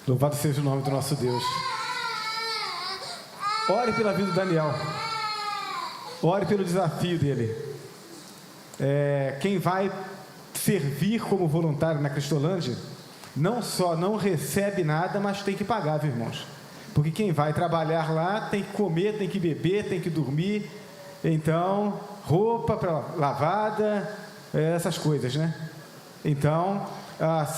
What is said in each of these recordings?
Louvado seja o nome do nosso Deus. Ore pela vida do Daniel. Ore pelo desafio dele. Quem vai servir como voluntário na Cristolândia, não só não recebe nada, mas tem que pagar, viu, irmãos? Porque quem vai trabalhar lá tem que comer, tem que beber, tem que dormir. Então, roupa para lavada, essas coisas, né? Então,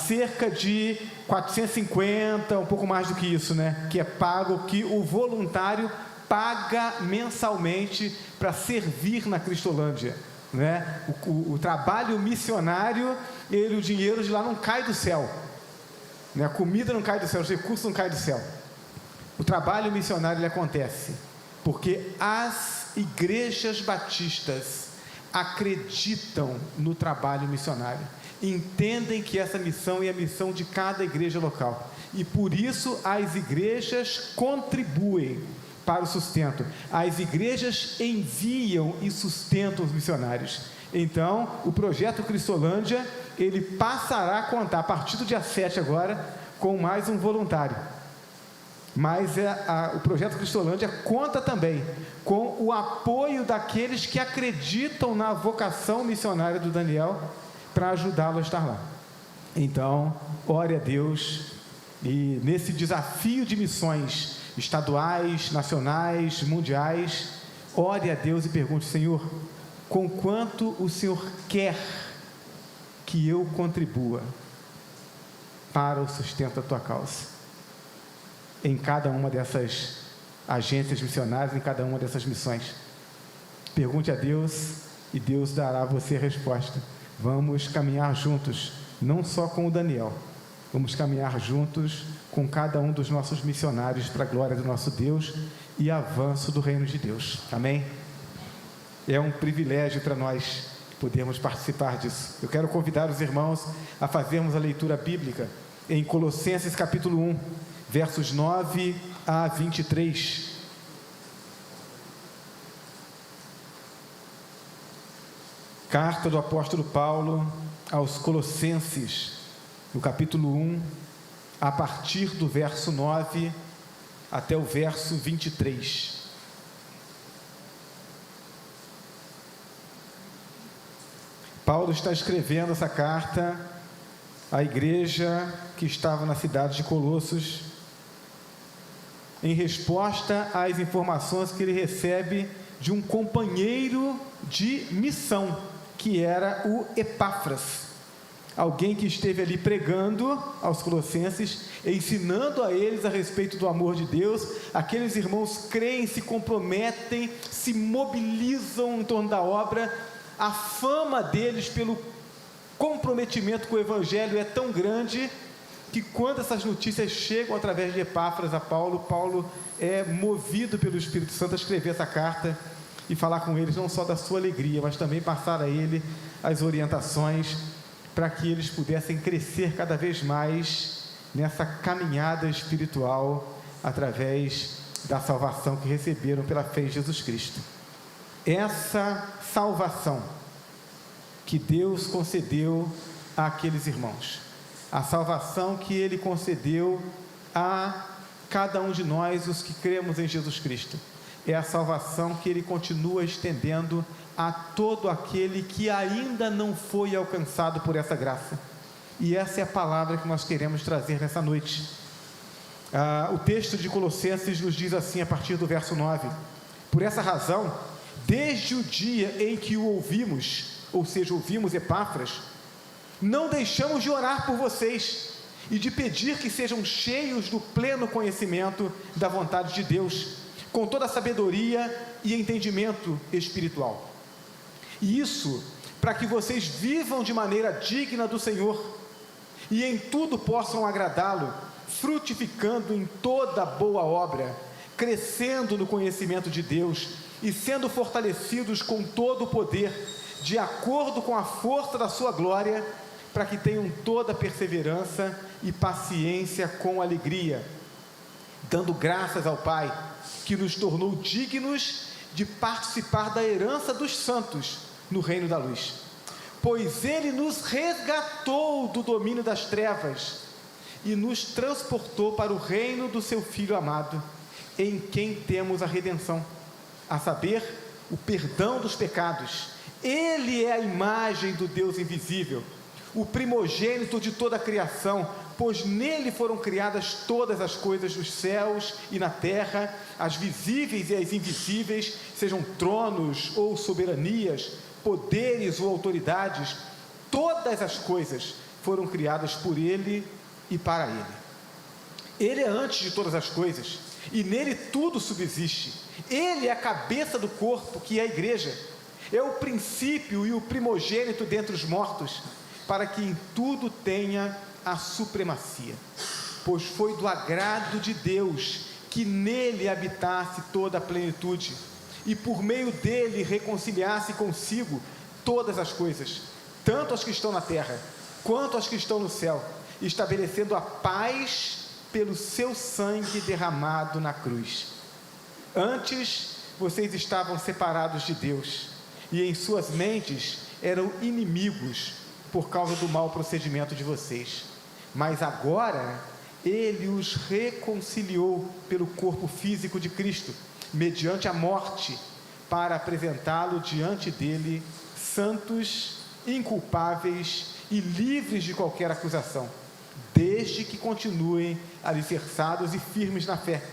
cerca de 450, um pouco mais do que isso, né? Que é pago, que o voluntário paga mensalmente para servir na Cristolândia, né? O trabalho missionário, o dinheiro de lá não cai do céu, né? A comida não cai do céu, os recursos não caem do céu. O trabalho missionário ele acontece porque as igrejas batistas acreditam no trabalho missionário, entendem que essa missão é a missão de cada igreja local, e por isso as igrejas contribuem para o sustento. As igrejas enviam e sustentam os missionários. Então, o projeto Cristolândia, ele passará a contar, a partir do dia 7 agora, com mais um voluntário. Mas o projeto Cristolândia conta também com o apoio daqueles que acreditam na vocação missionária do Daniel, para ajudá-lo a estar lá. Então, ore a Deus, e nesse desafio de missões estaduais, nacionais, mundiais, ore a Deus e pergunte: Senhor, com quanto o Senhor quer que eu contribua para o sustento da tua causa, em cada uma dessas agências missionárias, em cada uma dessas missões? Pergunte a Deus, e Deus dará a você a resposta. Vamos caminhar juntos, não só com o Daniel, vamos caminhar juntos com cada um dos nossos missionários, para a glória do nosso Deus e avanço do reino de Deus. Amém? É um privilégio para nós podermos participar disso. Eu quero convidar os irmãos a fazermos a leitura bíblica em Colossenses capítulo 1, versos 9 a 23. Carta do apóstolo Paulo aos Colossenses, no capítulo 1, a partir do verso 9 até o verso 23. Paulo está escrevendo essa carta à igreja que estava na cidade de Colossos, em resposta às informações que ele recebe de um companheiro de missão, que era o Epáfras, alguém que esteve ali pregando aos colossenses, ensinando a eles a respeito do amor de Deus. Aqueles irmãos creem, se comprometem, se mobilizam em torno da obra. A fama deles pelo comprometimento com o Evangelho é tão grande, que quando essas notícias chegam através de Epáfras a Paulo, Paulo é movido pelo Espírito Santo a escrever essa carta e falar com eles não só da sua alegria, mas também passar a ele as orientações para que eles pudessem crescer cada vez mais nessa caminhada espiritual através da salvação que receberam pela fé em Jesus Cristo. Essa salvação que Deus concedeu àqueles irmãos, a salvação que Ele concedeu a cada um de nós, os que cremos em Jesus Cristo, é a salvação que Ele continua estendendo a todo aquele que ainda não foi alcançado por essa graça. E essa é a palavra que nós queremos trazer nessa noite. O texto de Colossenses nos diz assim, a partir do verso 9: por essa razão, desde o dia em que o ouvimos, ou seja, ouvimos Epáfras, não deixamos de orar por vocês e de pedir que sejam cheios do pleno conhecimento da vontade de Deus, com toda a sabedoria e entendimento espiritual. E isso para que vocês vivam de maneira digna do Senhor e em tudo possam agradá-lo, frutificando em toda boa obra, crescendo no conhecimento de Deus e sendo fortalecidos com todo o poder, de acordo com a força da sua glória, para que tenham toda perseverança e paciência com alegria, dando graças ao Pai, que nos tornou dignos de participar da herança dos santos no reino da luz. Pois Ele nos resgatou do domínio das trevas e nos transportou para o reino do seu Filho amado, em quem temos a redenção, a saber, o perdão dos pecados. Ele é a imagem do Deus invisível, o primogênito de toda a criação, pois nele foram criadas todas as coisas dos céus e na terra, as visíveis e as invisíveis, sejam tronos ou soberanias, poderes ou autoridades, todas as coisas foram criadas por ele e para ele. Ele é antes de todas as coisas, e nele tudo subsiste. Ele é a cabeça do corpo, que é a igreja. É o princípio e o primogênito dentre os mortos, para que em tudo tenha a supremacia. Pois foi do agrado de Deus que nele habitasse toda a plenitude, e por meio dele reconciliasse consigo todas as coisas, tanto as que estão na terra, quanto as que estão no céu, estabelecendo a paz pelo seu sangue derramado na cruz. Antes, vocês estavam separados de Deus, e em suas mentes eram inimigos por causa do mau procedimento de vocês. Mas agora, ele os reconciliou pelo corpo físico de Cristo, mediante a morte, para apresentá-lo diante dele, santos, inculpáveis e livres de qualquer acusação, desde que continuem alicerçados e firmes na fé,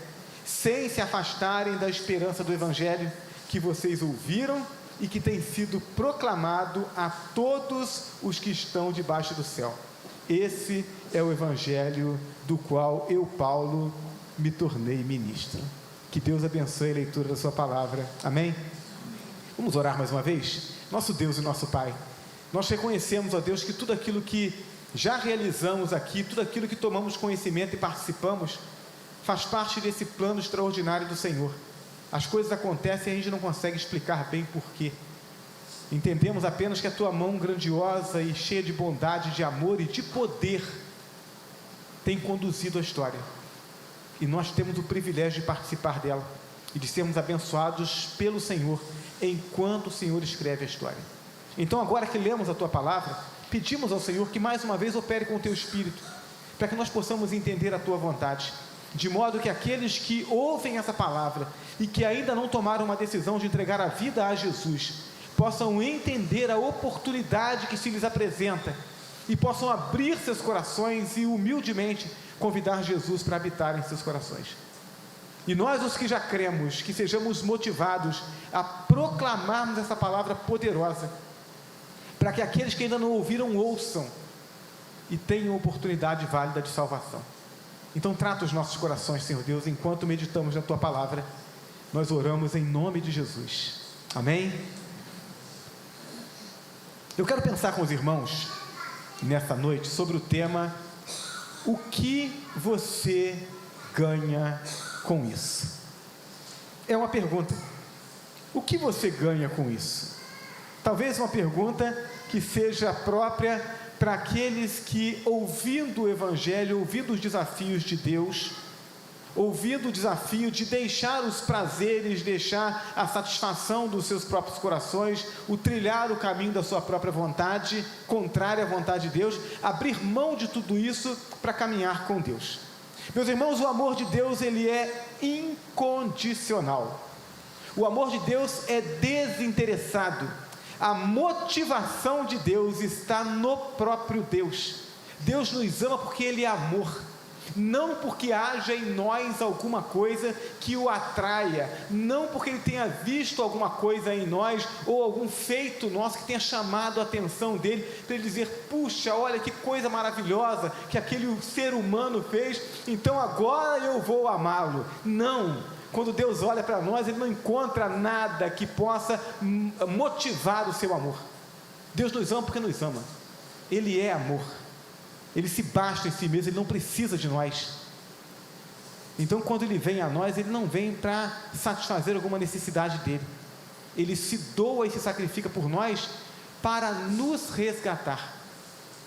sem se afastarem da esperança do Evangelho que vocês ouviram e que tem sido proclamado a todos os que estão debaixo do céu. Esse é o Evangelho do qual eu, Paulo, me tornei ministro. Que Deus abençoe a leitura da sua palavra. Amém? Vamos orar mais uma vez? Nosso Deus e nosso Pai, nós reconhecemos, ó Deus, que tudo aquilo que já realizamos aqui, tudo aquilo que tomamos conhecimento e participamos, faz parte desse plano extraordinário do Senhor. As coisas acontecem e a gente não consegue explicar bem porquê. Entendemos apenas que a tua mão grandiosa e cheia de bondade, de amor e de poder tem conduzido a história. E nós temos o privilégio de participar dela e de sermos abençoados pelo Senhor enquanto o Senhor escreve a história. Então, agora que lemos a tua palavra, pedimos ao Senhor que mais uma vez opere com o teu Espírito, para que nós possamos entender a tua vontade, de modo que aqueles que ouvem essa palavra e que ainda não tomaram uma decisão de entregar a vida a Jesus, possam entender a oportunidade que se lhes apresenta e possam abrir seus corações e humildemente convidar Jesus para habitar em seus corações. E nós, os que já cremos, que sejamos motivados a proclamarmos essa palavra poderosa, para que aqueles que ainda não ouviram, ouçam e tenham oportunidade válida de salvação. Então trata os nossos corações, Senhor Deus, enquanto meditamos na tua palavra. Nós oramos em nome de Jesus. Amém? Eu quero pensar com os irmãos nessa noite sobre o tema: o que você ganha com isso? É uma pergunta. O que você ganha com isso? Talvez uma pergunta que seja própria para aqueles que, ouvindo o Evangelho, ouvindo os desafios de Deus, ouvindo o desafio de deixar os prazeres, deixar a satisfação dos seus próprios corações, o trilhar o caminho da sua própria vontade, contrária à vontade de Deus, abrir mão de tudo isso para caminhar com Deus. Meus irmãos, o amor de Deus, ele é incondicional. O amor de Deus é desinteressado. A motivação de Deus está no próprio Deus. Deus nos ama porque Ele é amor, não porque haja em nós alguma coisa que o atraia, não porque Ele tenha visto alguma coisa em nós, ou algum feito nosso que tenha chamado a atenção dEle, para Ele dizer: puxa, olha que coisa maravilhosa que aquele ser humano fez, então agora eu vou amá-lo. Não. Quando Deus olha para nós, Ele não encontra nada que possa motivar o seu amor. Deus nos ama porque nos ama. Ele é amor. Ele se basta em si mesmo, Ele não precisa de nós. Então, quando Ele vem a nós, Ele não vem para satisfazer alguma necessidade dEle. Ele se doa e se sacrifica por nós para nos resgatar,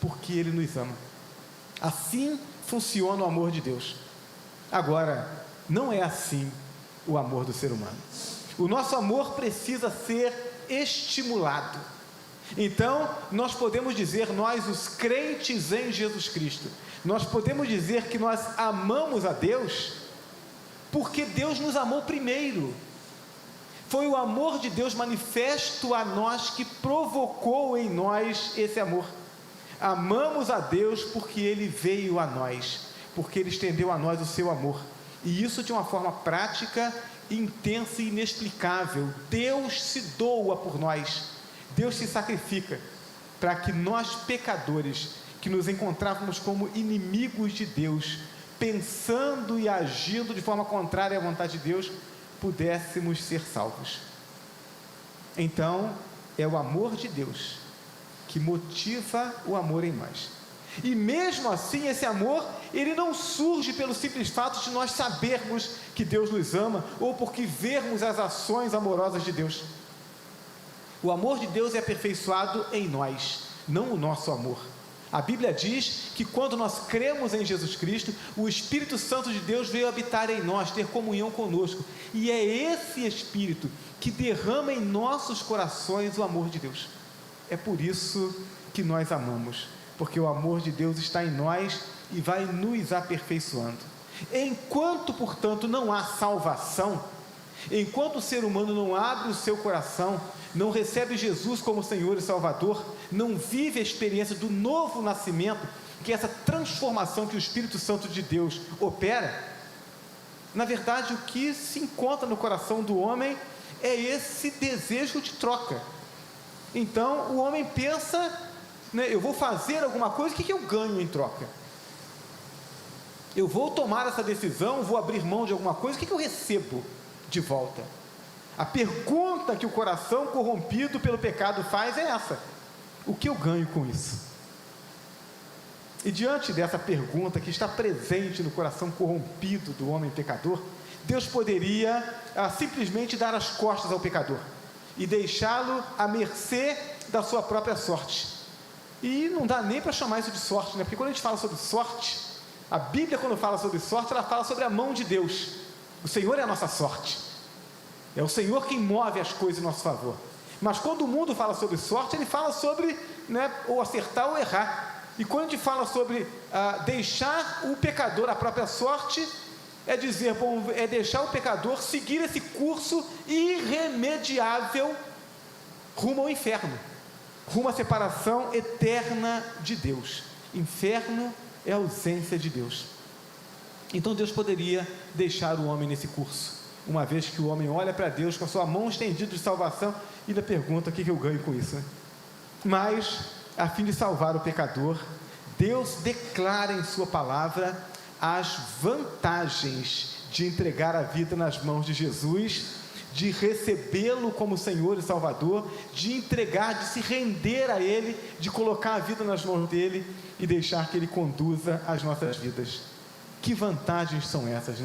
porque Ele nos ama. Assim funciona o amor de Deus. Agora, não é assim o amor do ser humano. O nosso amor precisa ser estimulado. Então, nós podemos dizer, nós os crentes em Jesus Cristo, nós podemos dizer que nós amamos a Deus, porque Deus nos amou primeiro. Foi o amor de Deus manifesto a nós que provocou em nós esse amor. Amamos a Deus porque Ele veio a nós, porque Ele estendeu a nós o seu amor, e isso de uma forma prática, intensa e inexplicável. Deus se doa por nós, Deus se sacrifica, para que nós pecadores, que nos encontrávamos como inimigos de Deus, pensando e agindo de forma contrária à vontade de Deus, pudéssemos ser salvos. Então, é o amor de Deus que motiva o amor em nós. E mesmo assim, esse amor, ele não surge pelo simples fato de nós sabermos que Deus nos ama, ou porque vermos as ações amorosas de Deus. O amor de Deus é aperfeiçoado em nós, não o nosso amor. A Bíblia diz que quando nós cremos em Jesus Cristo, o Espírito Santo de Deus veio habitar em nós, ter comunhão conosco, e é esse Espírito que derrama em nossos corações o amor de Deus. É por isso que nós amamos, porque o amor de Deus está em nós e vai nos aperfeiçoando. Enquanto, portanto, não há salvação, enquanto o ser humano não abre o seu coração, não recebe Jesus como Senhor e Salvador, não vive a experiência do novo nascimento, que é essa transformação que o Espírito Santo de Deus opera, na verdade, o que se encontra no coração do homem é esse desejo de troca. Então, o homem pensa, eu vou fazer alguma coisa, o que eu ganho em troca? Eu vou tomar essa decisão, vou abrir mão de alguma coisa, o que eu recebo de volta? A pergunta que o coração corrompido pelo pecado faz é essa: o que eu ganho com isso? E diante dessa pergunta que está presente no coração corrompido do homem pecador, Deus poderia simplesmente dar as costas ao pecador e deixá-lo à mercê da sua própria sorte. E não dá nem para chamar isso de sorte, porque quando a gente fala sobre sorte, a Bíblia, quando fala sobre sorte, ela fala sobre a mão de Deus. O Senhor é a nossa sorte, é o Senhor quem move as coisas em nosso favor. Mas quando o mundo fala sobre sorte, ele fala sobre ou acertar ou errar. E quando a gente fala sobre deixar o pecador à própria sorte, é dizer, é deixar o pecador seguir esse curso irremediável rumo ao inferno, rumo à separação eterna de Deus. Inferno é a ausência de Deus. Então Deus poderia deixar o homem nesse curso, uma vez que o homem olha para Deus com a sua mão estendida de salvação e ainda pergunta: o que eu ganho com isso? Mas, a fim de salvar o pecador, Deus declara em sua palavra as vantagens de entregar a vida nas mãos de Jesus, de recebê-lo como Senhor e Salvador, de entregar, de se render a Ele, de colocar a vida nas mãos dEle e deixar que Ele conduza as nossas vidas. Que vantagens são essas,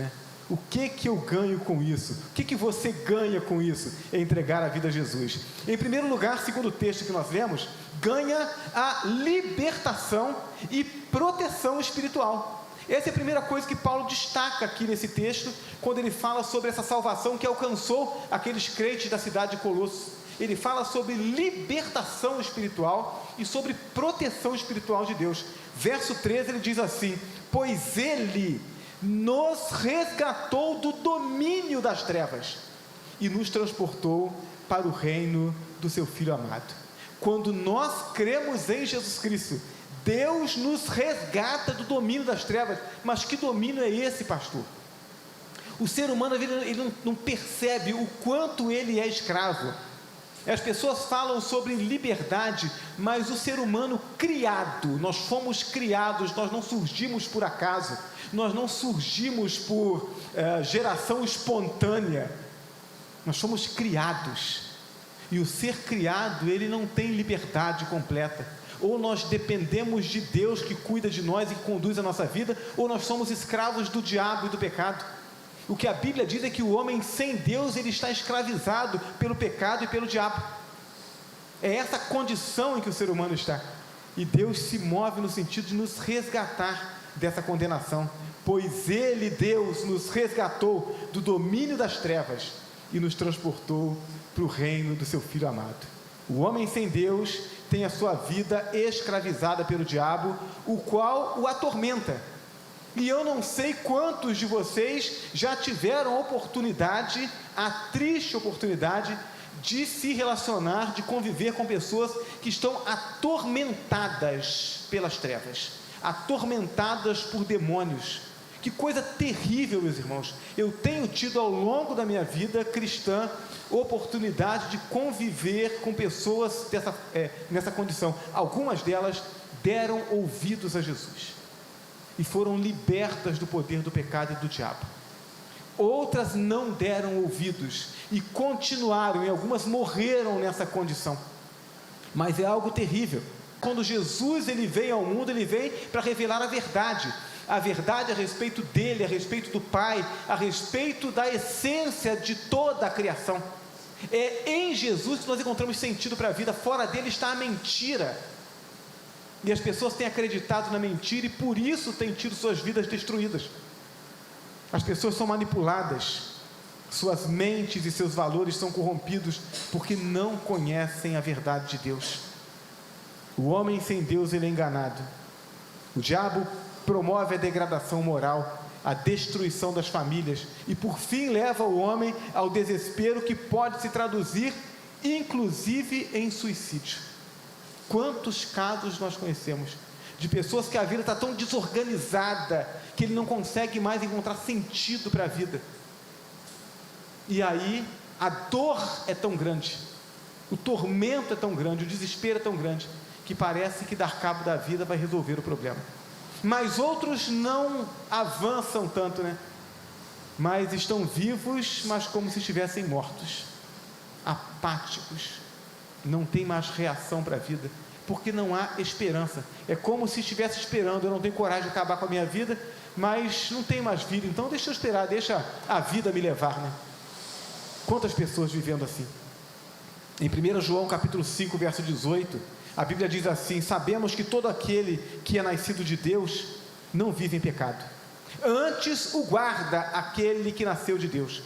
O que eu ganho com isso? O que você ganha com isso? É entregar a vida a Jesus. Em primeiro lugar, segundo o texto que nós lemos, ganha a libertação e proteção espiritual. Essa é a primeira coisa que Paulo destaca aqui nesse texto, quando ele fala sobre essa salvação que alcançou aqueles crentes da cidade de Colossos. Ele fala sobre libertação espiritual e sobre proteção espiritual de Deus. Verso 13, ele diz assim: pois Ele nos resgatou do domínio das trevas e nos transportou para o reino do seu Filho amado. Quando nós cremos em Jesus Cristo, Deus nos resgata do domínio das trevas. Mas que domínio é esse, pastor? O ser humano ele não percebe o quanto ele é escravo. As pessoas falam sobre liberdade, mas o ser humano criado, nós fomos criados, nós não surgimos por acaso, nós não surgimos por geração espontânea, nós somos criados, e o ser criado, ele não tem liberdade completa. Ou nós dependemos de Deus que cuida de nós e que conduz a nossa vida, ou nós somos escravos do diabo e do pecado. O que a Bíblia diz é que o homem sem Deus, ele está escravizado pelo pecado e pelo diabo. É essa condição em que o ser humano está, e Deus se move no sentido de nos resgatar dessa condenação, pois Ele, Deus, nos resgatou do domínio das trevas e nos transportou para o reino do seu Filho amado. O homem sem Deus tem a sua vida escravizada pelo diabo, o qual o atormenta. E eu não sei quantos de vocês já tiveram a triste oportunidade, de se relacionar, de conviver com pessoas que estão atormentadas pelas trevas, atormentadas por demônios. Que coisa terrível, meus irmãos. Eu tenho tido ao longo da minha vida cristã oportunidade de conviver com pessoas nessa condição. Algumas delas deram ouvidos a Jesus e foram libertas do poder do pecado e do diabo. Outras não deram ouvidos e continuaram, e algumas morreram nessa condição. Mas é algo terrível. Quando Jesus ele veio ao mundo, ele veio para revelar a verdade a respeito dele, a respeito do Pai, a respeito da essência de toda a criação. É em Jesus que nós encontramos sentido para a vida. Fora dele está a mentira, e as pessoas têm acreditado na mentira e por isso têm tido suas vidas destruídas. As pessoas são manipuladas, suas mentes e seus valores são corrompidos porque não conhecem a verdade de Deus. O homem sem Deus ele é enganado. O diabo promove a degradação moral, a destruição das famílias e por fim leva o homem ao desespero, que pode se traduzir inclusive em suicídio. Quantos casos nós conhecemos de pessoas que a vida está tão desorganizada que ele não consegue mais encontrar sentido para a vida, e aí a dor é tão grande, o tormento é tão grande, o desespero é tão grande, que parece que dar cabo da vida vai resolver o problema. Mas outros não avançam tanto, mas estão vivos, mas como se estivessem mortos, apáticos, não tem mais reação para a vida, porque não há esperança. É como se estivesse esperando: eu não tenho coragem de acabar com a minha vida, mas não tem mais vida, então deixa eu esperar, deixa a vida me levar, Quantas pessoas vivendo assim? Em 1 João capítulo 5, verso 18, a Bíblia diz assim: sabemos que todo aquele que é nascido de Deus não vive em pecado, antes o guarda aquele que nasceu de Deus,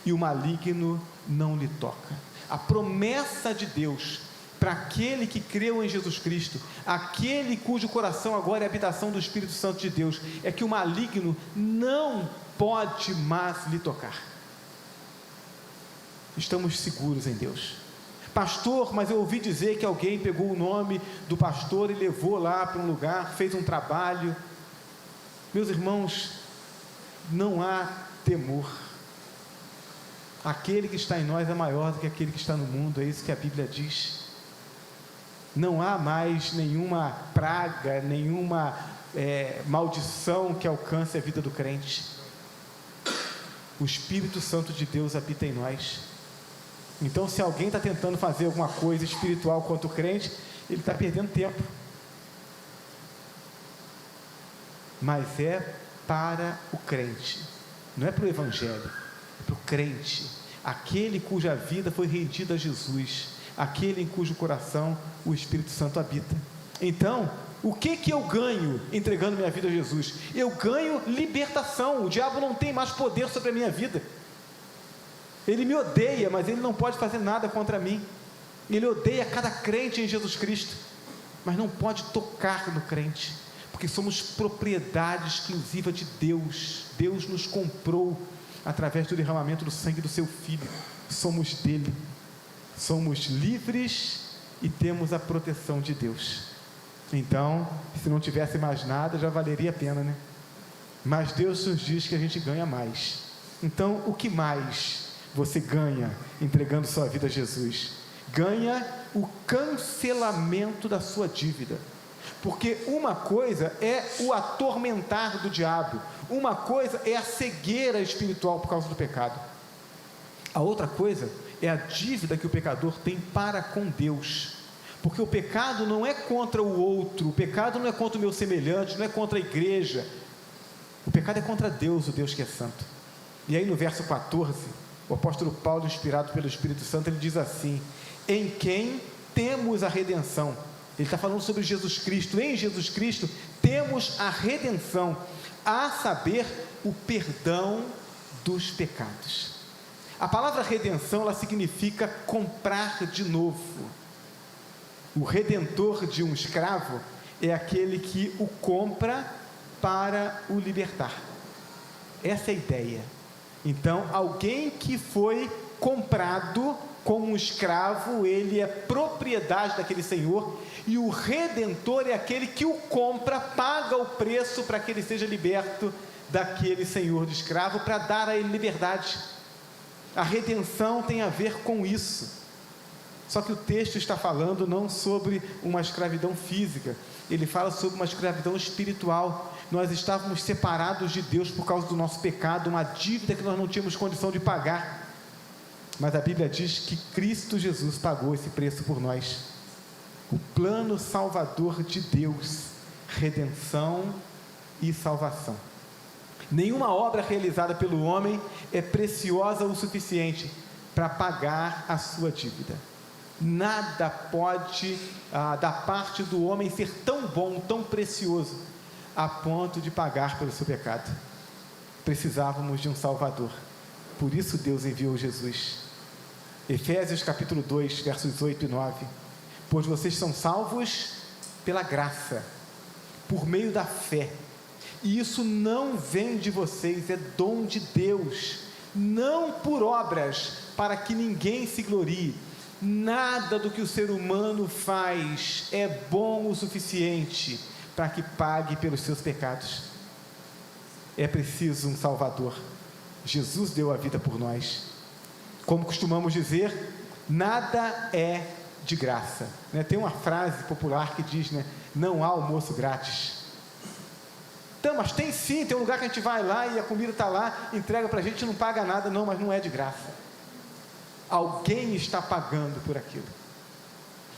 e o maligno não lhe toca. A promessa de Deus para aquele que creu em Jesus Cristo, aquele cujo coração agora é a habitação do Espírito Santo de Deus, é que o maligno não pode mais lhe tocar. Estamos seguros em Deus. Pastor, mas eu ouvi dizer que alguém pegou o nome do pastor e levou lá para um lugar, fez um trabalho. Meus irmãos, não há temor. Aquele que está em nós é maior do que aquele que está no mundo, é isso que a Bíblia diz. Não há mais nenhuma praga, nenhuma maldição que alcance a vida do crente. O Espírito Santo de Deus habita em nós. Então, se alguém está tentando fazer alguma coisa espiritual contra o crente, ele está perdendo tempo. Mas é para o crente, não é para o evangelho, é para o crente, aquele cuja vida foi rendida a Jesus, aquele em cujo coração o Espírito Santo habita. Então, o que eu ganho entregando minha vida a Jesus? Eu ganho libertação. O diabo não tem mais poder sobre a minha vida. Ele me odeia, mas ele não pode fazer nada contra mim. Ele odeia cada crente em Jesus Cristo, mas não pode tocar no crente, porque somos propriedade exclusiva de Deus. Deus nos comprou através do derramamento do sangue do seu Filho. Somos dele, somos livres e temos a proteção de Deus. Então, se não tivesse mais nada, já valeria a pena, Mas Deus nos diz que a gente ganha mais. Então, o que mais você ganha entregando sua vida a Jesus? Ganha o cancelamento da sua dívida. Porque uma coisa é o atormentar do diabo, uma coisa é a cegueira espiritual por causa do pecado. A outra coisa é a dívida que o pecador tem para com Deus. Porque o pecado não é contra o outro, o pecado não é contra o meu semelhante, não é contra a igreja. O pecado é contra Deus, o Deus que é santo. E aí no verso 14, o apóstolo Paulo, inspirado pelo Espírito Santo, ele diz assim: em quem temos a redenção. Ele está falando sobre Jesus Cristo. Em Jesus Cristo temos a redenção, a saber, o perdão dos pecados. A palavra redenção, ela significa comprar de novo. O redentor de um escravo é aquele que o compra para o libertar. Essa é a ideia. Então, alguém que foi comprado como um escravo, ele é propriedade daquele senhor, e o redentor é aquele que o compra, paga o preço para que ele seja liberto daquele senhor de escravo, para dar a ele liberdade. A redenção tem a ver com isso. Só que o texto está falando não sobre uma escravidão física, ele fala sobre uma escravidão espiritual. Nós estávamos separados de Deus por causa do nosso pecado, uma dívida que nós não tínhamos condição de pagar. Mas a Bíblia diz que Cristo Jesus pagou esse preço por nós. O plano salvador de Deus, redenção e salvação. Nenhuma obra realizada pelo homem é preciosa o suficiente para pagar a sua dívida. Nada pode, da parte do homem, ser tão bom, tão precioso, a ponto de pagar pelo seu pecado. Precisávamos de um Salvador. Por isso Deus enviou Jesus. Efésios capítulo 2, versos 8 e 9. Pois vocês são salvos pela graça, por meio da fé. E isso não vem de vocês, é dom de Deus, não por obras, para que ninguém se glorie. Nada do que o ser humano faz é bom o suficiente para que pague pelos seus pecados. É preciso um Salvador. Jesus deu a vida por nós. Como costumamos dizer, nada é de graça. Tem uma frase popular que diz, não há almoço grátis. Então, mas tem sim, tem um lugar que a gente vai lá e a comida está lá, entrega para a gente, não paga nada. Não, mas não é de graça. Alguém está pagando por aquilo.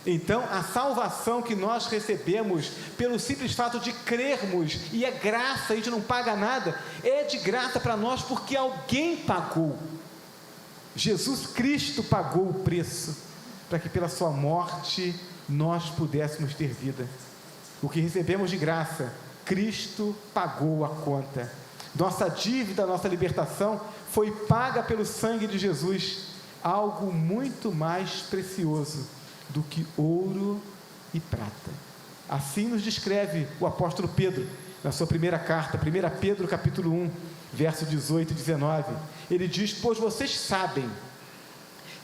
Então, a salvação que nós recebemos, pelo simples fato de crermos, e é graça, a gente não paga nada, é de graça para nós, porque alguém pagou. Jesus Cristo pagou o preço, para que pela sua morte, nós pudéssemos ter vida. O que recebemos de graça, Cristo pagou a conta. Nossa dívida, nossa libertação, foi paga pelo sangue de Jesus, algo muito mais precioso do que ouro e prata. Assim nos descreve o apóstolo Pedro, na sua primeira carta, 1 Pedro capítulo 1, verso 18 e 19, ele diz: pois vocês sabem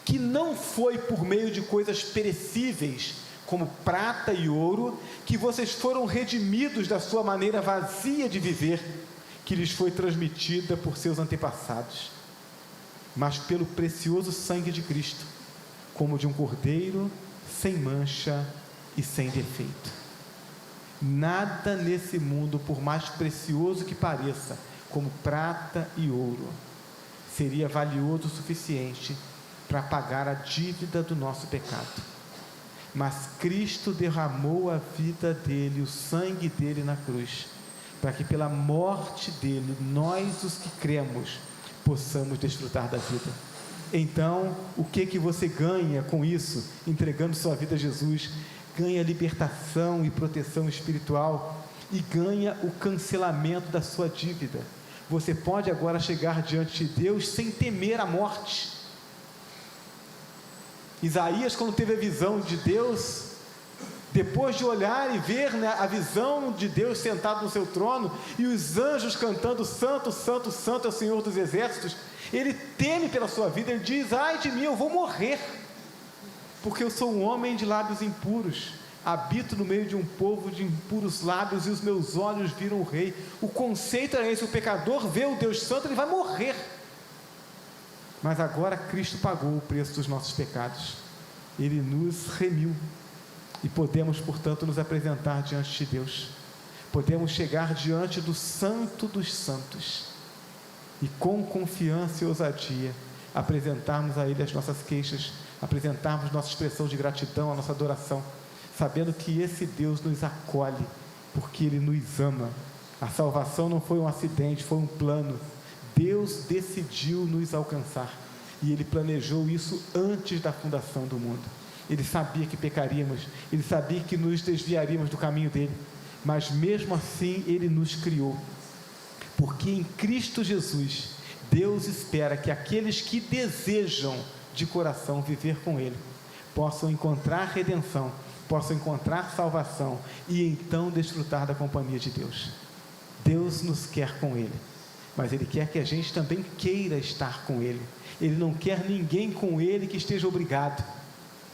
que não foi por meio de coisas perecíveis, como prata e ouro, que vocês foram redimidos da sua maneira vazia de viver, que lhes foi transmitida por seus antepassados, mas pelo precioso sangue de Cristo, como de um cordeiro sem mancha e sem defeito. Nada nesse mundo, por mais precioso que pareça, como prata e ouro, seria valioso o suficiente para pagar a dívida do nosso pecado. Mas Cristo derramou a vida dele, o sangue dele na cruz, para que pela morte dele, nós os que cremos, possamos desfrutar da vida. Então, o que você ganha com isso, entregando sua vida a Jesus? Ganha libertação e proteção espiritual, e ganha o cancelamento da sua dívida. Você pode agora chegar diante de Deus sem temer a morte. Isaías, quando teve a visão de Deus, depois de olhar e ver a visão de Deus sentado no seu trono, e os anjos cantando: santo, santo, santo é o Senhor dos exércitos, ele teme pela sua vida. Ele diz: ai de mim, eu vou morrer, porque eu sou um homem de lábios impuros, habito no meio de um povo de impuros lábios, e os meus olhos viram o Rei. O conceito é esse: o pecador vê o Deus Santo, ele vai morrer. Mas agora Cristo pagou o preço dos nossos pecados, ele nos remiu, e podemos, portanto, nos apresentar diante de Deus. Podemos chegar diante do Santo dos Santos, e com confiança e ousadia, apresentarmos a Ele as nossas queixas, apresentarmos nossa expressão de gratidão, a nossa adoração, sabendo que esse Deus nos acolhe, porque Ele nos ama. A salvação não foi um acidente, foi um plano. Deus decidiu nos alcançar, e Ele planejou isso antes da fundação do mundo. Ele sabia que pecaríamos, Ele sabia que nos desviaríamos do caminho dEle, mas mesmo assim Ele nos criou, porque em Cristo Jesus, Deus espera que aqueles que desejam de coração viver com Ele, possam encontrar redenção, possam encontrar salvação e então desfrutar da companhia de Deus. Deus nos quer com Ele, mas Ele quer que a gente também queira estar com Ele. Ele não quer ninguém com Ele que esteja obrigado.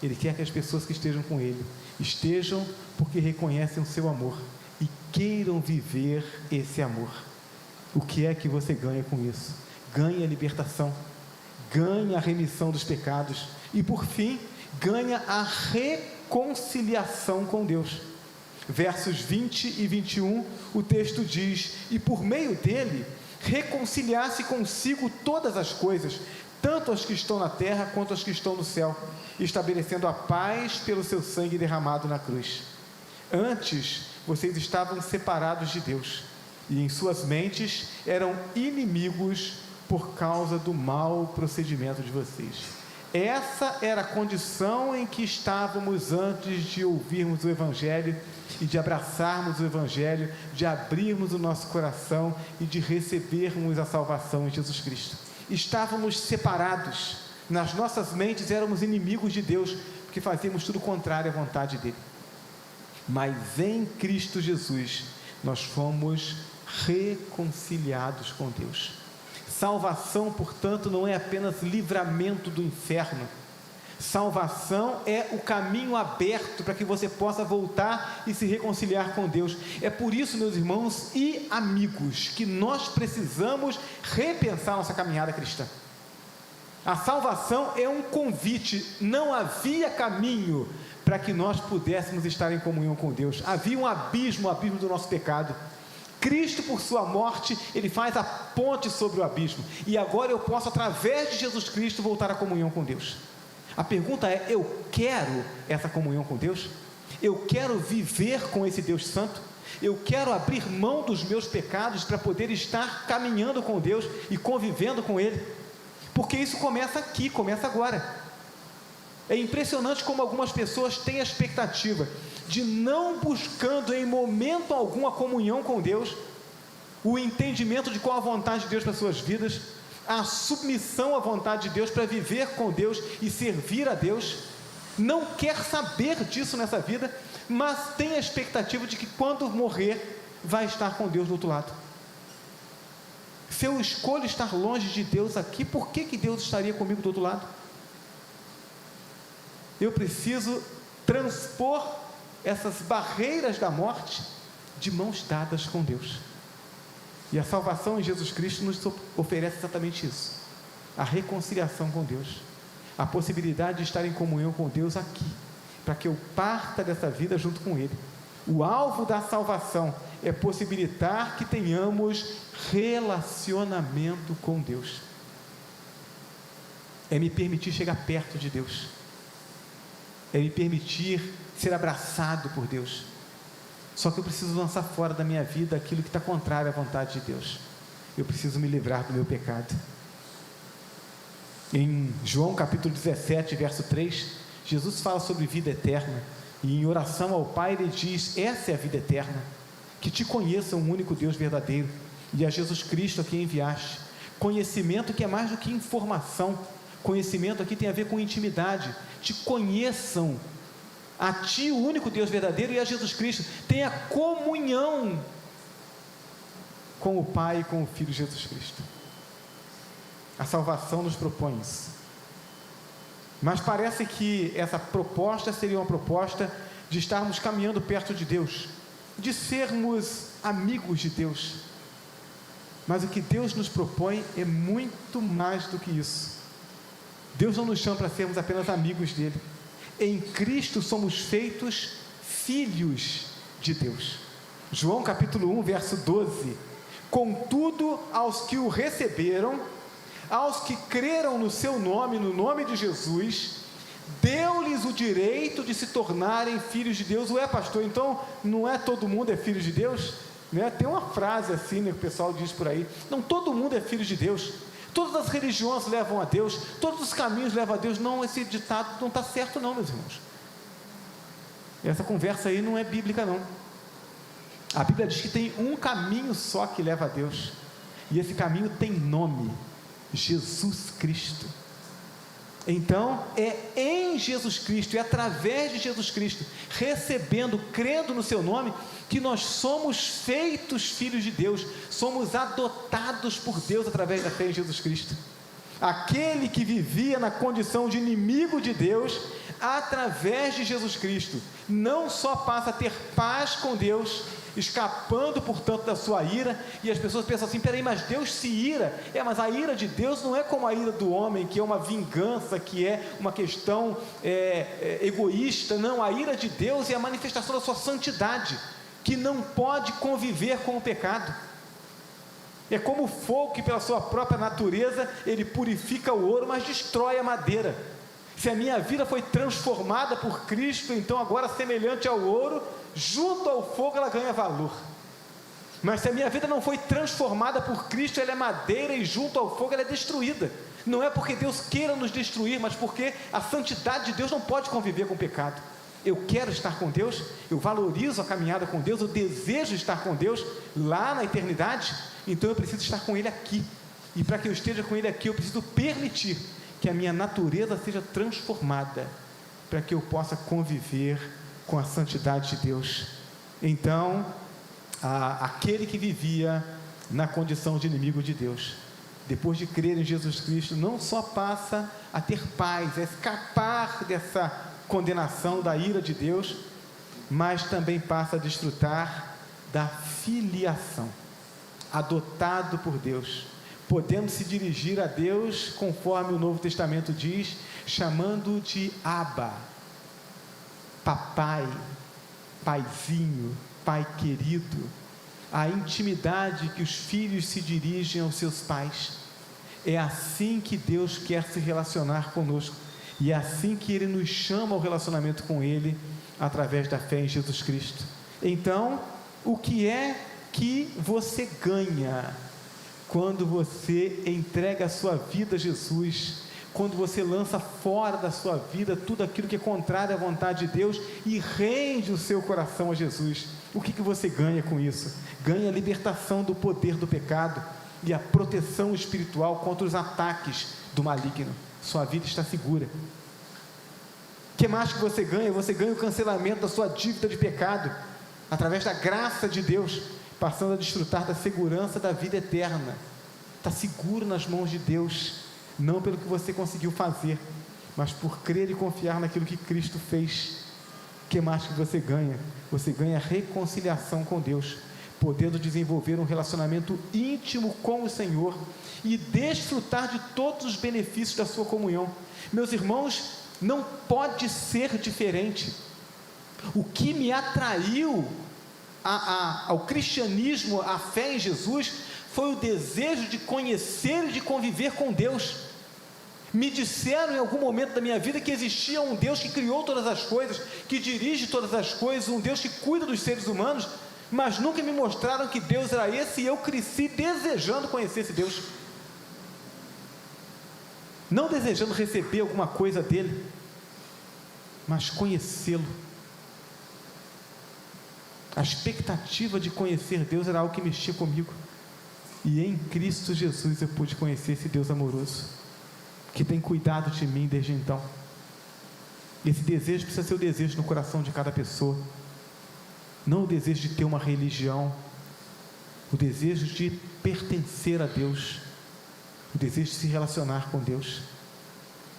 Ele quer que as pessoas que estejam com Ele estejam porque reconhecem o seu amor e queiram viver esse amor. O que é que você ganha com isso? Ganha a libertação, ganha a remissão dos pecados e, por fim, ganha a reconciliação com Deus. Versos 20 e 21, o texto diz: e por meio dele, reconciliar-se consigo todas as coisas, tanto as que estão na terra quanto as que estão no céu, estabelecendo a paz pelo seu sangue derramado na cruz. Antes, vocês estavam separados de Deus, e em suas mentes eram inimigos por causa do mau procedimento de vocês. Essa era a condição em que estávamos antes de ouvirmos o Evangelho e de abraçarmos o Evangelho, de abrirmos o nosso coração e de recebermos a salvação em Jesus Cristo. Estávamos separados, nas nossas mentes éramos inimigos de Deus, porque fazíamos tudo contrário à vontade dEle. Mas em Cristo Jesus, nós fomos reconciliados com Deus. Salvação, portanto, não é apenas livramento do inferno. Salvação é o caminho aberto para que você possa voltar e se reconciliar com Deus. É por isso, meus irmãos e amigos, que nós precisamos repensar nossa caminhada cristã. A salvação é um convite. Não havia caminho para que nós pudéssemos estar em comunhão com Deus. Havia um abismo, o abismo do nosso pecado. Cristo, por sua morte, Ele faz a ponte sobre o abismo, e agora eu posso, através de Jesus Cristo, voltar à comunhão com Deus. A pergunta é: eu quero essa comunhão com Deus? Eu quero viver com esse Deus Santo? Eu quero abrir mão dos meus pecados para poder estar caminhando com Deus e convivendo com Ele? Porque isso começa aqui, começa agora. É impressionante como algumas pessoas têm a expectativa de, não buscando em momento algum a comunhão com Deus, o entendimento de qual a vontade de Deus para as suas vidas, a submissão à vontade de Deus para viver com Deus e servir a Deus, não quer saber disso nessa vida, mas tem a expectativa de que quando morrer, vai estar com Deus do outro lado. Se eu escolho estar longe de Deus aqui, por que Deus estaria comigo do outro lado? Eu preciso transpor essas barreiras da morte de mãos dadas com Deus. E a salvação em Jesus Cristo nos oferece exatamente isso: a reconciliação com Deus, a possibilidade de estar em comunhão com Deus aqui, para que eu parta dessa vida junto com Ele. O alvo da salvação é possibilitar que tenhamos relacionamento com Deus, é me permitir chegar perto de Deus, é me permitir ser abraçado por Deus. Só que eu preciso lançar fora da minha vida aquilo que está contrário à vontade de Deus. Eu preciso me livrar do meu pecado. Em João capítulo 17, verso 3, Jesus fala sobre vida eterna, e em oração ao Pai Ele diz: essa é a vida eterna, que te conheçam o único Deus verdadeiro e a Jesus Cristo a quem enviaste. Conhecimento que é mais do que informação. Conhecimento aqui tem a ver com intimidade. Te conheçam a Ti, o único Deus verdadeiro, e a Jesus Cristo. Tenha comunhão com o Pai e com o Filho Jesus Cristo. A salvação nos propõe isso. Mas parece que essa proposta seria uma proposta de estarmos caminhando perto de Deus, de sermos amigos de Deus. Mas o que Deus nos propõe é muito mais do que isso. Deus não nos chama para sermos apenas amigos dele. Em Cristo somos feitos filhos de Deus. João capítulo 1, verso 12: contudo, aos que o receberam, aos que creram no seu nome, no nome de Jesus, deu-lhes o direito de se tornarem filhos de Deus. Ué, pastor, então não é todo mundo é filho de Deus? Né? Tem uma frase assim, né, que o pessoal diz por aí: não, todo mundo é filho de Deus, todas as religiões levam a Deus, todos os caminhos levam a Deus. Não, esse ditado não está certo não, meus irmãos. Essa conversa aí não é bíblica não. A Bíblia diz que tem um caminho só que leva a Deus, e esse caminho tem nome: Jesus Cristo. Então, é em Jesus Cristo, é através de Jesus Cristo, recebendo, crendo no seu nome, que nós somos feitos filhos de Deus, somos adotados por Deus através da fé em Jesus Cristo. Aquele que vivia na condição de inimigo de Deus, através de Jesus Cristo, não só passa a ter paz com Deus, escapando, portanto, da sua ira, e as pessoas pensam assim, peraí, mas Deus se ira, mas a ira de Deus não é como a ira do homem, que é uma vingança, que é uma questão egoísta, não, a ira de Deus é a manifestação da sua santidade, que não pode conviver com o pecado. É como o fogo que pela sua própria natureza, ele purifica o ouro, mas destrói a madeira. Se a minha vida foi transformada por Cristo, então agora semelhante ao ouro, junto ao fogo ela ganha valor. Mas se a minha vida não foi transformada por Cristo, ela é madeira e junto ao fogo ela é destruída. Não é porque Deus queira nos destruir, mas porque a santidade de Deus não pode conviver com o pecado. Eu quero estar com Deus, eu valorizo a caminhada com Deus, eu desejo estar com Deus lá na eternidade, então eu preciso estar com Ele aqui. E para que eu esteja com Ele aqui, eu preciso permitir que a minha natureza seja transformada, para que eu possa conviver com a santidade de Deus. Então, aquele que vivia na condição de inimigo de Deus, depois de crer em Jesus Cristo, não só passa a ter paz, a escapar dessa condenação da ira de Deus, mas também passa a desfrutar da filiação, adotado por Deus, podendo se dirigir a Deus, conforme o Novo Testamento diz, chamando de Abba, papai, paizinho, pai querido, a intimidade que os filhos se dirigem aos seus pais. É assim que Deus quer se relacionar conosco, e é assim que Ele nos chama ao relacionamento com Ele, através da fé em Jesus Cristo. Então, o que é que você ganha quando você entrega a sua vida a Jesus, quando você lança fora da sua vida tudo aquilo que é contrário à vontade de Deus e rende o seu coração a Jesus? O que você ganha com isso? Ganha a libertação do poder do pecado e a proteção espiritual contra os ataques do maligno. Sua vida está segura. O que mais que você ganha? Você ganha o cancelamento da sua dívida de pecado, através da graça de Deus, passando a desfrutar da segurança da vida eterna. Está seguro nas mãos de Deus, não pelo que você conseguiu fazer, mas por crer e confiar naquilo que Cristo fez. O que mais que você ganha? Você ganha reconciliação com Deus, podendo desenvolver um relacionamento íntimo com o Senhor e desfrutar de todos os benefícios da sua comunhão. Meus irmãos, não pode ser diferente. O que me atraiu ao cristianismo, à fé em Jesus, foi o desejo de conhecer e de conviver com Deus. Me disseram em algum momento da minha vida que existia um Deus que criou todas as coisas, que dirige todas as coisas, um Deus que cuida dos seres humanos, mas nunca me mostraram que Deus era esse, e eu cresci desejando conhecer esse Deus, não desejando receber alguma coisa dele, mas conhecê-lo. A expectativa de conhecer Deus era algo que mexia comigo, e em Cristo Jesus eu pude conhecer esse Deus amoroso, que tem cuidado de mim desde então. Esse desejo precisa ser o desejo no coração de cada pessoa, não o desejo de ter uma religião, o desejo de pertencer a Deus, o desejo de se relacionar com Deus.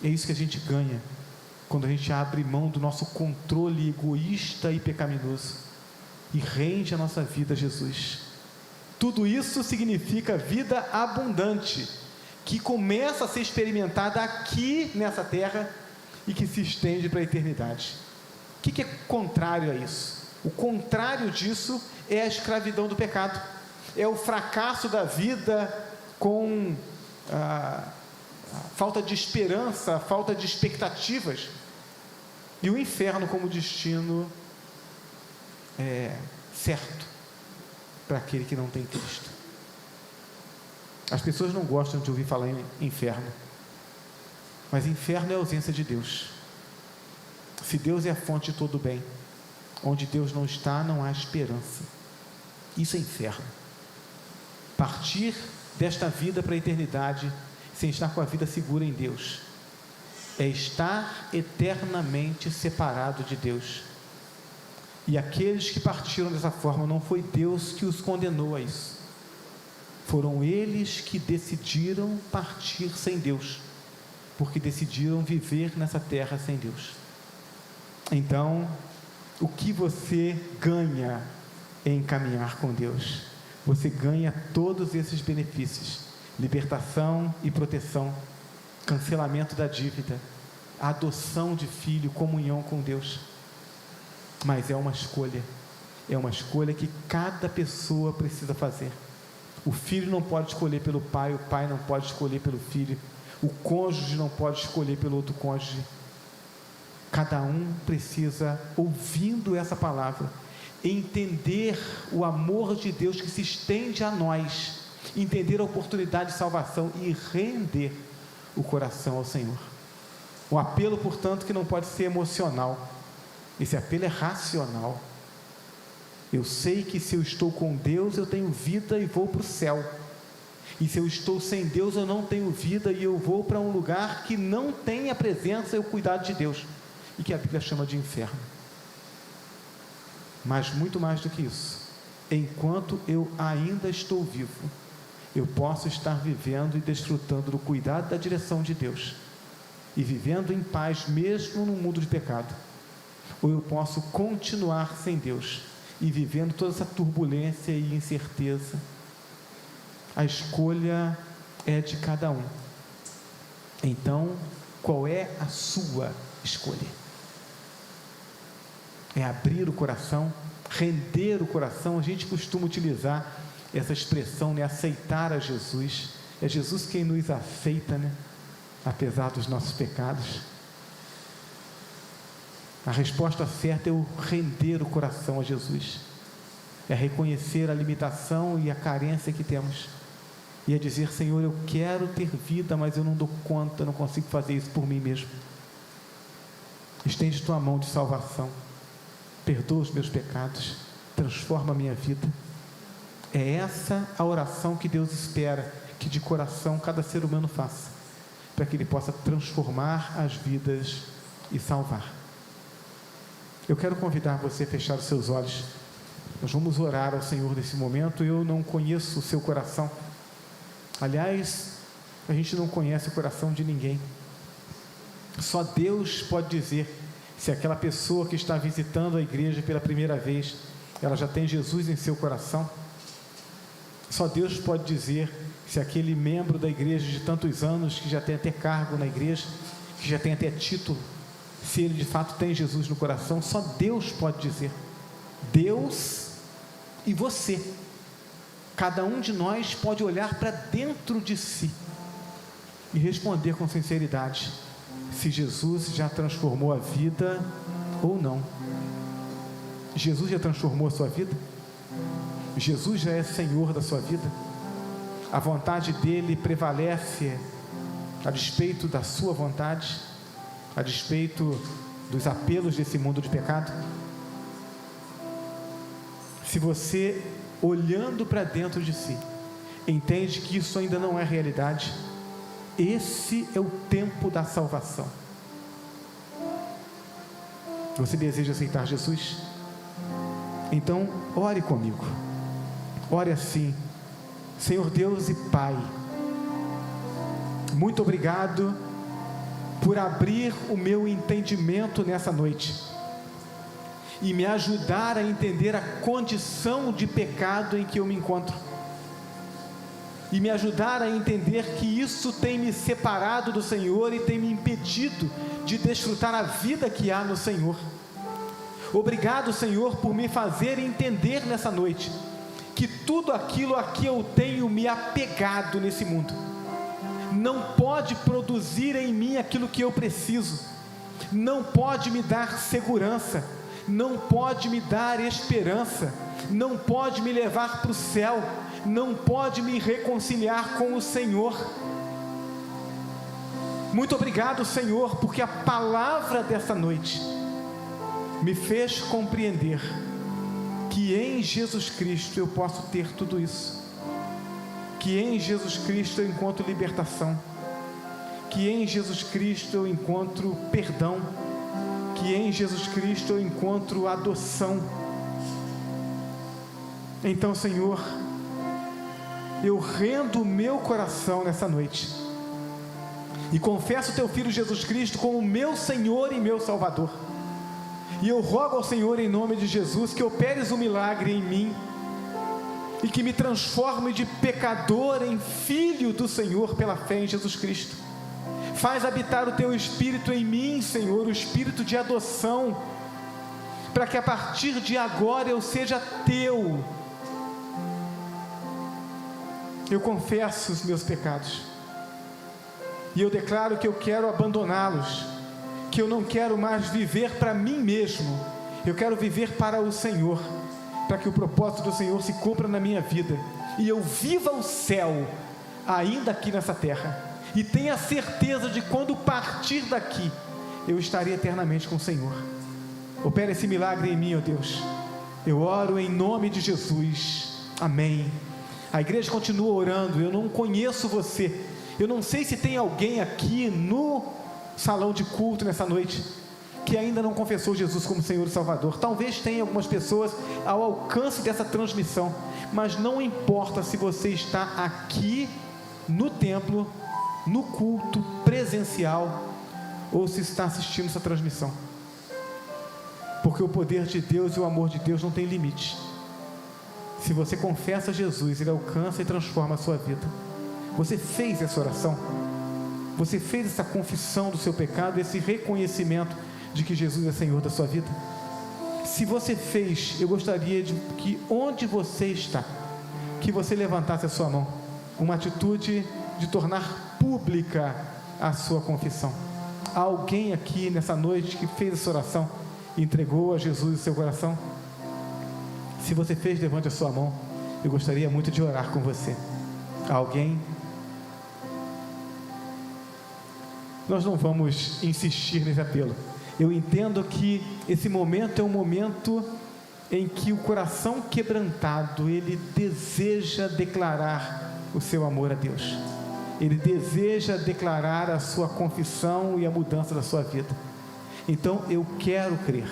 É isso que a gente ganha quando a gente abre mão do nosso controle egoísta e pecaminoso e rende a nossa vida a Jesus. Tudo isso significa vida abundante, que começa a ser experimentada aqui nessa terra e que se estende para a eternidade. O que é contrário a isso? O contrário disso é a escravidão do pecado, é o fracasso da vida com a falta de esperança, a falta de expectativas, e o inferno como destino certo para aquele que não tem Cristo. As pessoas não gostam de ouvir falar em inferno, mas inferno é a ausência de Deus. Se Deus é a fonte de todo o bem, onde Deus não está, não há esperança. Isso é inferno. Partir desta vida para a eternidade sem estar com a vida segura em Deus é estar eternamente separado de Deus. E aqueles que partiram dessa forma, não foi Deus que os condenou a isso. Foram eles que decidiram partir sem Deus, porque decidiram viver nessa terra sem Deus. Então, o que você ganha em caminhar com Deus? Você ganha todos esses benefícios: libertação e proteção, cancelamento da dívida, adoção de filho, comunhão com Deus. Mas é uma escolha que cada pessoa precisa fazer. O filho não pode escolher pelo pai, o pai não pode escolher pelo filho, o cônjuge não pode escolher pelo outro cônjuge. Cada um precisa, ouvindo essa palavra, entender o amor de Deus que se estende a nós, entender a oportunidade de salvação e render o coração ao Senhor. Um apelo, portanto, que não pode ser emocional. Esse apelo é racional. Eu sei que se eu estou com Deus, eu tenho vida e vou para o céu. E se eu estou sem Deus, eu não tenho vida e eu vou para um lugar que não tem a presença e o cuidado de Deus, e que a Bíblia chama de inferno. Mas muito mais do que isso, enquanto eu ainda estou vivo, eu posso estar vivendo e desfrutando do cuidado, da direção de Deus, e vivendo em paz mesmo no mundo de pecado. Ou eu posso continuar sem Deus e vivendo toda essa turbulência e incerteza. A escolha é de cada um. Então, qual é a sua escolha? É abrir o coração, render o coração. A gente costuma utilizar essa expressão, né? Aceitar a Jesus. É Jesus quem nos aceita, né? Apesar dos nossos pecados. A resposta certa é o render o coração a Jesus, é reconhecer a limitação e a carência que temos, e é dizer: Senhor, eu quero ter vida, mas eu não dou conta, não consigo fazer isso por mim mesmo. Estende tua mão de salvação, perdoa os meus pecados, transforma a minha vida. É essa a oração que Deus espera que de coração cada ser humano faça, para que Ele possa transformar as vidas e salvar. Eu quero convidar você a fechar os seus olhos. Nós vamos orar ao Senhor nesse momento. Eu não conheço o seu coração. Aliás, a gente não conhece o coração de ninguém. Só Deus pode dizer se aquela pessoa que está visitando a igreja pela primeira vez, ela já tem Jesus em seu coração. Só Deus pode dizer se aquele membro da igreja de tantos anos, que já tem até cargo na igreja, que já tem até título, se ele de fato tem Jesus no coração. Só Deus pode dizer. Deus e você. Cada um de nós pode olhar para dentro de si e responder com sinceridade se Jesus já transformou a vida ou não. Jesus já transformou a sua vida? Jesus já é Senhor da sua vida? A vontade dele prevalece a despeito da sua vontade, a despeito dos apelos desse mundo de pecado? Se você, olhando para dentro de si, entende que isso ainda não é realidade, esse é o tempo da salvação. Você deseja aceitar Jesus? Então, ore comigo. Ore assim: Senhor Deus e Pai, muito obrigado por abrir o meu entendimento nessa noite e me ajudar a entender a condição de pecado em que eu me encontro, e me ajudar a entender que isso tem me separado do Senhor e tem me impedido de desfrutar a vida que há no Senhor. Obrigado, Senhor, por me fazer entender nessa noite que tudo aquilo a que eu tenho me apegado nesse mundo não pode produzir em mim aquilo que eu preciso, não pode me dar segurança, não pode me dar esperança, não pode me levar para o céu, não pode me reconciliar com o Senhor. Muito obrigado, Senhor, porque a palavra dessa noite me fez compreender que em Jesus Cristo eu posso ter tudo isso, que em Jesus Cristo eu encontro libertação, que em Jesus Cristo eu encontro perdão, que em Jesus Cristo eu encontro adoção. Então, Senhor, eu rendo o meu coração nessa noite e confesso teu Filho Jesus Cristo como meu Senhor e meu Salvador. E eu rogo ao Senhor, em nome de Jesus, que operes um milagre em mim e que me transforme de pecador em filho do Senhor pela fé em Jesus Cristo. Faz habitar o teu Espírito em mim, Senhor, o Espírito de adoção, para que a partir de agora eu seja teu. Eu confesso os meus pecados e eu declaro que eu quero abandoná-los, que eu não quero mais viver para mim mesmo, eu quero viver para o Senhor, para que o propósito do Senhor se cumpra na minha vida e eu viva o céu ainda aqui nessa terra, e tenha certeza de quando partir daqui eu estarei eternamente com o Senhor. Opera esse milagre em mim, ó Deus, eu oro em nome de Jesus, amém. A igreja continua orando. Eu não conheço você, eu não sei se tem alguém aqui no salão de culto nessa noite que ainda não confessou Jesus como Senhor e Salvador. Talvez tenha algumas pessoas ao alcance dessa transmissão, mas não importa se você está aqui no templo, no culto presencial, ou se está assistindo essa transmissão, porque o poder de Deus e o amor de Deus não tem limite. Se você confessa Jesus, Ele alcança e transforma a sua vida. Você fez essa oração? Você fez essa confissão do seu pecado, esse reconhecimento de que Jesus é Senhor da sua vida? Se você fez, eu gostaria de que onde você está, que você levantasse a sua mão, uma atitude de tornar pública a sua confissão. Há alguém aqui nessa noite que fez essa oração e entregou a Jesus o seu coração? Se você fez, levante a sua mão. Eu gostaria muito de orar com você. Alguém? Nós não vamos insistir nesse apelo. Eu entendo que esse momento é um momento em que o coração quebrantado, ele deseja declarar o seu amor a Deus. Ele deseja declarar a sua confissão e a mudança da sua vida. Então eu quero crer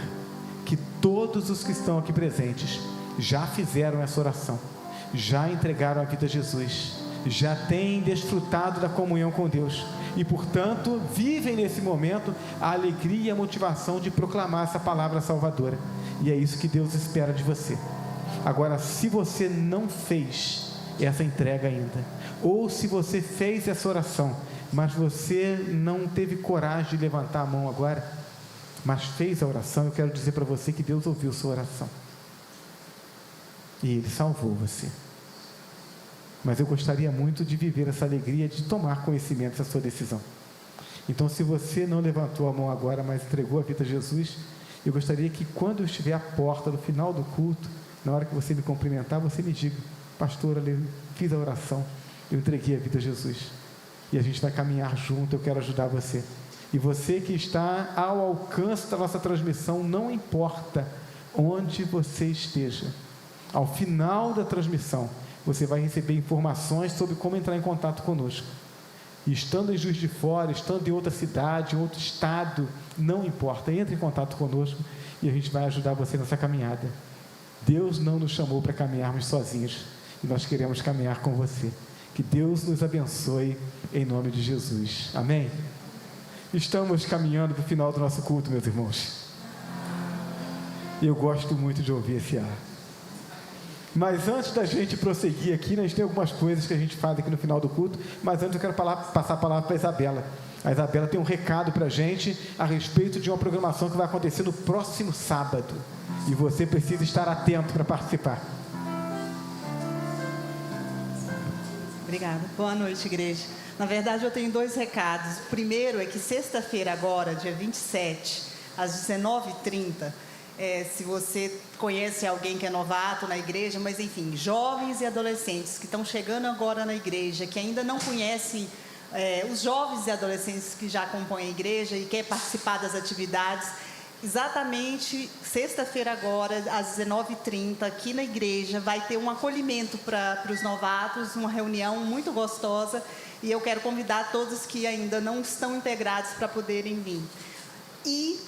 que todos os que estão aqui presentes já fizeram essa oração, já entregaram a vida a Jesus, já têm desfrutado da comunhão com Deus e, portanto, vivem nesse momento a alegria e a motivação de proclamar essa palavra salvadora. E é isso que Deus espera de você. Agora, se você não fez essa entrega ainda, ou se você fez essa oração, mas você não teve coragem de levantar a mão agora, mas fez a oração, eu quero dizer para você que Deus ouviu sua oração e Ele salvou você. Mas eu gostaria muito de viver essa alegria de tomar conhecimento dessa sua decisão. Então, se você não levantou a mão agora, mas entregou a vida a Jesus, eu gostaria que quando eu estiver à porta, no final do culto, na hora que você me cumprimentar, você me diga: pastor, eu fiz a oração, eu entreguei a vida a Jesus, e a gente vai caminhar junto, eu quero ajudar você. E você que está ao alcance da nossa transmissão, não importa onde você esteja, ao final da transmissão, você vai receber informações sobre como entrar em contato conosco. E estando em Juiz de Fora, estando em outra cidade, em outro estado, não importa, entre em contato conosco e a gente vai ajudar você nessa caminhada. Deus não nos chamou para caminharmos sozinhos, e nós queremos caminhar com você. Que Deus nos abençoe em nome de Jesus. Amém? Estamos caminhando para o final do nosso culto, meus irmãos. Eu gosto muito de ouvir esse ar. Mas antes da gente prosseguir aqui, a gente tem algumas coisas que a gente faz aqui no final do culto, mas antes eu quero passar a palavra para a Isabela. A Isabela tem um recado para a gente a respeito de uma programação que vai acontecer no próximo sábado, e você precisa estar atento para participar. Obrigada. Boa noite, igreja. Na verdade, eu tenho 2 recados. O primeiro é que sexta-feira agora, dia 27, às 19h30, se você conhece alguém que é novato na igreja, mas enfim, jovens e adolescentes que estão chegando agora na igreja, que ainda não conhecem os jovens e adolescentes que já acompanham a igreja e quer participar das atividades, exatamente sexta-feira agora, às 19h30, aqui na igreja, vai ter um acolhimento para os novatos, uma reunião muito gostosa, e eu quero convidar todos que ainda não estão integrados para poderem vir. E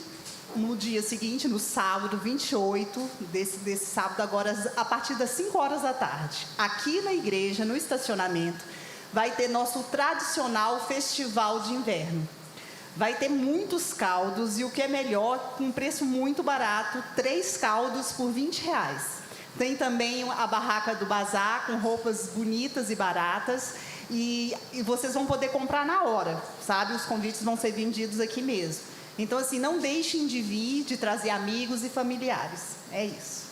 no dia seguinte, no sábado 28, desse sábado agora, a partir das 5 horas da tarde, aqui na igreja, no estacionamento, vai ter nosso tradicional festival de inverno. Vai ter muitos caldos e o que é melhor, com um preço muito barato, 3 caldos por R$20. Tem também a barraca do bazar, com roupas bonitas e baratas, e vocês vão poder comprar na hora, sabe? Os convites vão ser vendidos aqui mesmo. Então, assim, não deixem de vir, de trazer amigos e familiares. É isso.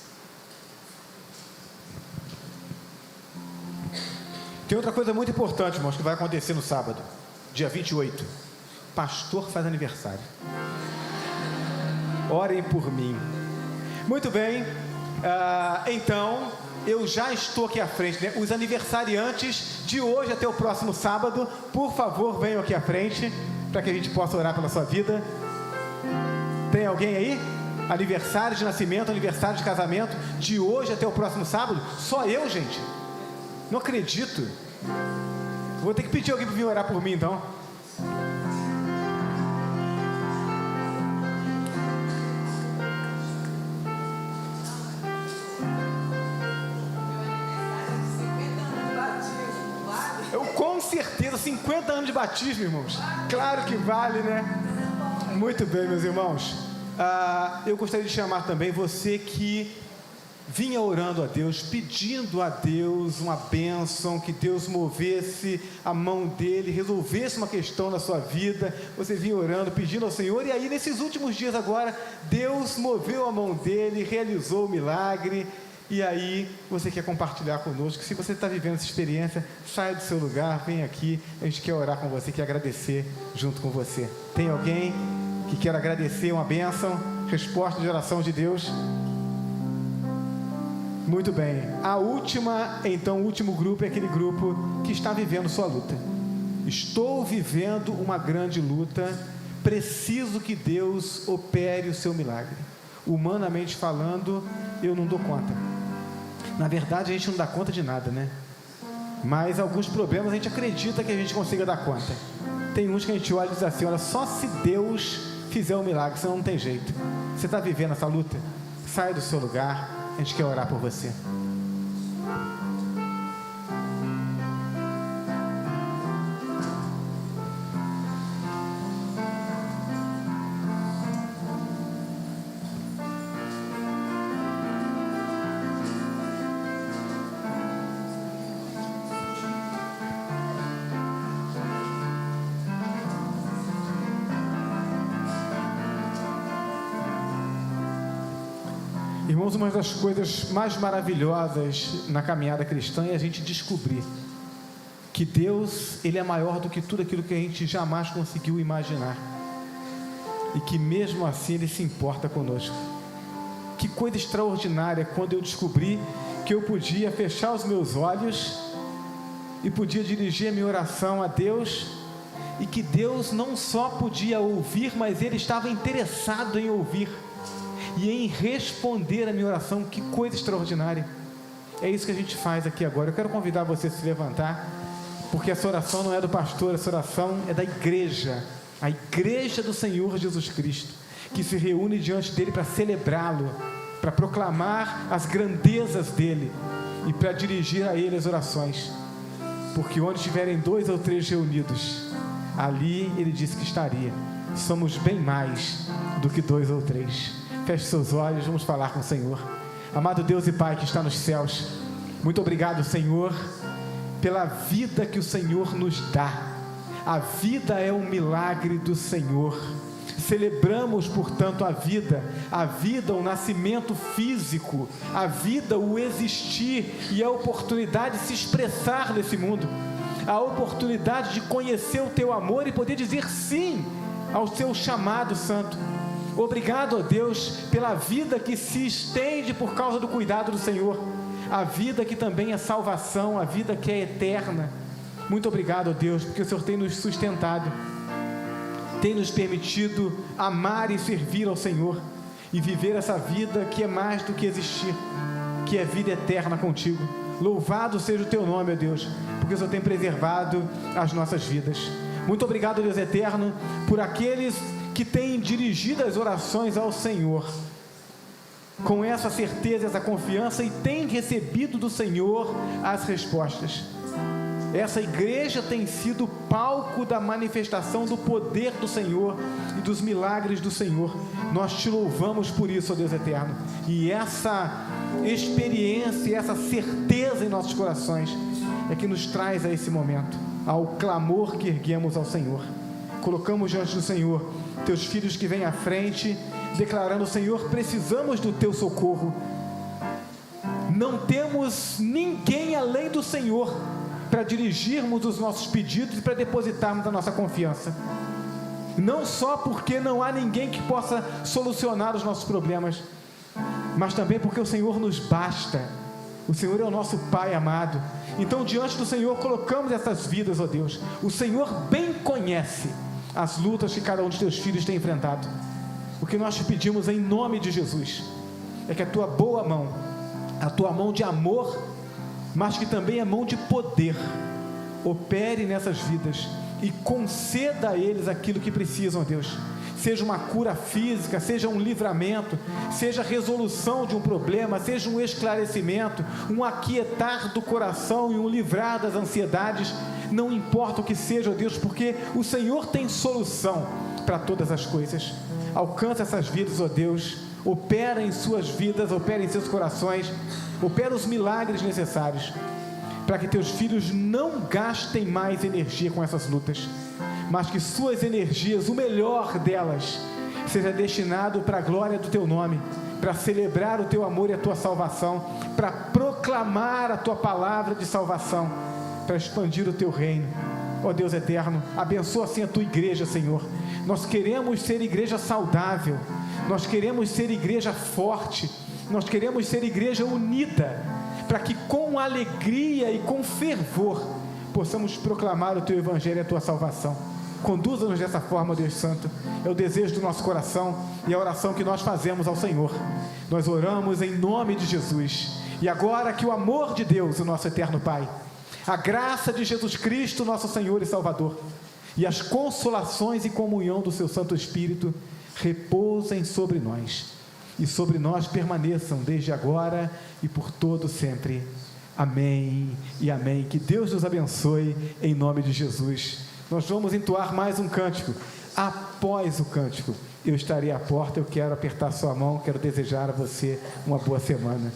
Tem outra coisa muito importante, irmãos, que vai acontecer no sábado, dia 28. Pastor faz aniversário. Orem por mim. Muito bem. Então, eu já estou aqui à frente, né? Os aniversariantes de hoje até o próximo sábado, por favor, venham aqui à frente, para que a gente possa orar pela sua vida. Tem alguém aí? Aniversário de nascimento, aniversário de casamento, de hoje até o próximo sábado? Só eu, gente? Não acredito. Vou ter que pedir alguém para vir orar por mim, então. Com certeza, 50 anos de batismo, irmãos. Claro que vale, né? Muito bem, meus irmãos. Eu gostaria de chamar também você que vinha orando a Deus, pedindo a Deus uma bênção, que Deus movesse a mão dele, resolvesse uma questão na sua vida. Você vinha orando, pedindo ao Senhor, e aí nesses últimos dias agora, Deus moveu a mão dele, realizou o milagre. E aí, você quer compartilhar conosco? Se você está vivendo essa experiência, saia do seu lugar, vem aqui, a gente quer orar com você, quer agradecer junto com você. Tem alguém que quer agradecer uma bênção, resposta de oração de Deus? Muito bem. A última, então, o último grupo é aquele grupo que está vivendo sua luta. Estou vivendo uma grande luta, preciso que Deus opere o seu milagre. Humanamente falando, eu não dou conta. Na verdade, a gente não dá conta de nada, né? Mas alguns problemas a gente acredita que a gente consiga dar conta. Tem uns que a gente olha e diz assim: olha, só se Deus fizer um milagre, senão não tem jeito. Você está vivendo essa luta? Saia do seu lugar, a gente quer orar por você. Irmãos, uma das coisas mais maravilhosas na caminhada cristã é a gente descobrir que Deus, Ele é maior do que tudo aquilo que a gente jamais conseguiu imaginar, e que mesmo assim Ele se importa conosco. Que coisa extraordinária quando eu descobri que eu podia fechar os meus olhos e podia dirigir a minha oração a Deus, e que Deus não só podia ouvir, mas Ele estava interessado em ouvir e em responder a minha oração. Que coisa extraordinária. É isso que a gente faz aqui agora. Eu quero convidar você a se levantar, porque essa oração não é do pastor, essa oração é da igreja, a igreja do Senhor Jesus Cristo, que se reúne diante dele para celebrá-lo, para proclamar as grandezas dele e para dirigir a ele as orações. Porque onde estiverem 2 ou 3 reunidos, ali ele disse que estaria. Somos bem mais do que 2 ou 3. Feche seus olhos, vamos falar com o Senhor. Amado Deus e Pai que está nos céus, muito obrigado, Senhor, pela vida que o Senhor nos dá. A vida é um milagre do Senhor. Celebramos, portanto, a vida, o nascimento físico, a vida, o existir e a oportunidade de se expressar nesse mundo, a oportunidade de conhecer o Teu amor e poder dizer sim ao Seu chamado santo. Obrigado, ó Deus, pela vida que se estende por causa do cuidado do Senhor, a vida que também é salvação, a vida que é eterna. Muito obrigado, ó Deus, porque o Senhor tem nos sustentado, tem nos permitido amar e servir ao Senhor. e viver essa vida que é mais do que existir, que é vida eterna contigo. Louvado seja o teu nome, ó Deus, porque o Senhor tem preservado as nossas vidas. Muito obrigado, Deus eterno, por aqueles que têm dirigido as orações ao Senhor com essa certeza, essa confiança, e têm recebido do Senhor as respostas. Essa igreja tem sido palco da manifestação do poder do Senhor e dos milagres do Senhor. Nós te louvamos por isso, ó Deus eterno. E essa experiência, essa certeza em nossos corações é que nos traz a esse momento, ao clamor que erguemos ao Senhor. Colocamos diante do Senhor teus filhos que vêm à frente, declarando: Senhor, precisamos do teu socorro. Não temos ninguém além do Senhor para dirigirmos os nossos pedidos e para depositarmos a nossa confiança. Não só porque não há ninguém que possa solucionar os nossos problemas, mas também porque o Senhor nos basta. O Senhor é o nosso Pai amado. Então, diante do Senhor, colocamos essas vidas, ó Deus. O Senhor bem conhece as lutas que cada um dos teus filhos tem enfrentado. O que nós te pedimos em nome de Jesus é que a tua boa mão, a tua mão de amor, mas que também é mão de poder, opere nessas vidas e conceda a eles aquilo que precisam, Deus. Seja uma cura física, seja um livramento, seja a resolução de um problema, seja um esclarecimento, um aquietar do coração e um livrar das ansiedades. Não importa o que seja, ó Deus, porque o Senhor tem solução para todas as coisas. Alcança essas vidas, ó Deus, opera em suas vidas, opera em seus corações, opera os milagres necessários, para que teus filhos não gastem mais energia com essas lutas, mas que suas energias, o melhor delas, seja destinado para a glória do teu nome, para celebrar o teu amor e a tua salvação, para proclamar a tua palavra de salvação, para expandir o teu reino. Ó Deus eterno, abençoa assim a tua igreja, Senhor. Nós queremos ser igreja saudável, nós queremos ser igreja forte, nós queremos ser igreja unida, para que com alegria e com fervor possamos proclamar o teu evangelho e a tua salvação. Conduza-nos dessa forma, Deus Santo. É o desejo do nosso coração e a oração que nós fazemos ao Senhor. Nós oramos em nome de Jesus. E agora que o amor de Deus, o nosso eterno Pai, a graça de Jesus Cristo, nosso Senhor e Salvador, e as consolações e comunhão do seu Santo Espírito repousem sobre nós, e sobre nós permaneçam desde agora e por todo sempre. Amém e amém. Que Deus nos abençoe em nome de Jesus. Nós vamos entoar mais um cântico. Após o cântico, eu estarei à porta. Eu quero apertar sua mão, quero desejar a você uma boa semana.